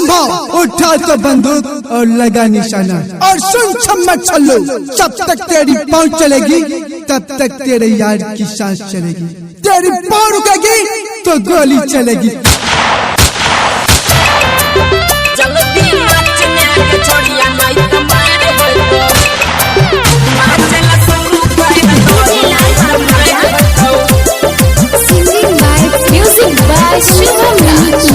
संभव, उठा तो बंदूक और लगा निशाना और सुन छम्मा छल्लो, जब तक तेरी पाँव चलेगी तब तक तेरे यार की सांस चलेगी। तेरी पाँव रुकेगी तो गोली चलेगी। जल्दी नाचने के छोड़िया नहीं तो मार होतो, नाचला शुरू कर दो। Singing by music by Shivam Raj।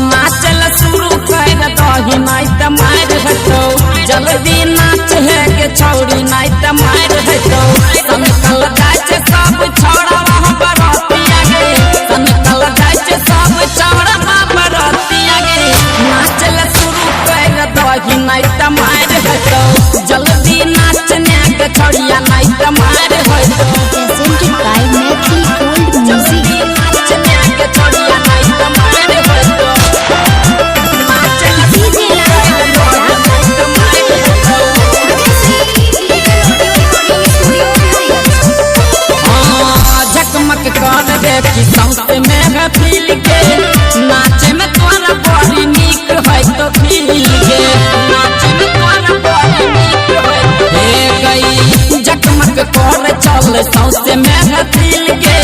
नाचला शुरू कर दो नहीं तो मार होतो, जल्दी नाच है के छोड़ी नहीं तो मार होतो। सनकल गाछ सब छोड़ा वहाँ बरतिया गे, सनकल गाछ सब छोड़ा वहाँ बरतिया गे। नाचला शुरू कर दो नहीं तो मार होतो, जल्दी नाचने के छोड़िया नहीं तो मार होतो। Presented by Mathi Gold Music। जल्दी नाचने के छोड़िया नहीं तो मार होतो, नाचला शुरू कर दो नहीं तो मार होतो। झकमक कर देखी सौंसे में है फील के, नाचे में तोरा बड़ी नीक है तो फील के, नाचे में तोरा बड़ी नीक है। हे गई झकमक कर चल सौंसे में है फील के,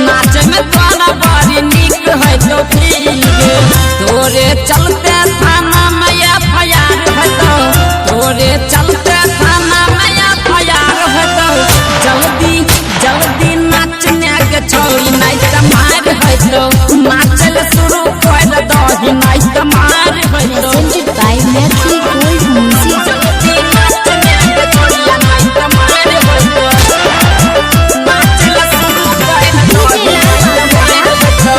नाचे में तोरा बड़ी नीक है तो फील के। तोरे चलते थाना में FIR होतो, तोरे चलते थाना में FIR होतो। जल्दी जल्दी नाचने के छोड़ी नहीं तो मार होतो, नाचल शुरू कर दो नहीं तो मार होतो। Presented by Mathi Gold Music। जल्दी नाचने के छोड़िया नहीं तो मार होतो, नाचल शुरू कर दो नहीं तो मार होतो।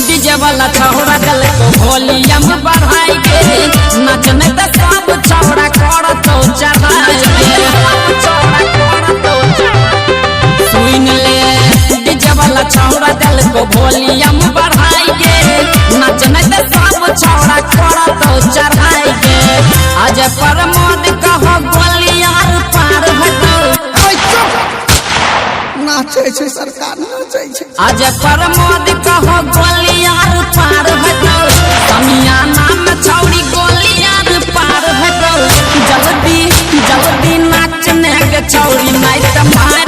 डीजे वाला छौड़ा गल को वॉल्यूम बढ़ाई गे, नाचने तो सब छौड़ा कर तो चढ़ाई गे, छौड़ा कर तो सुन ले। डीजे वाला छौड़ा गल को वॉल्यूम बढ़ाई गे, नाचने तो सब छौड़ा कर तो चढ़ाई गे। आज प्रमोद कहो गोलियार पार हटो, नाचे छे सरकार नाचे छे। आज प्रमोद कहो गोलियार पार हटो, समियाना में छौड़ी गोलियार पार हटो। जल्दी जल्दी नाचने के छौड़ी नहीं तो मार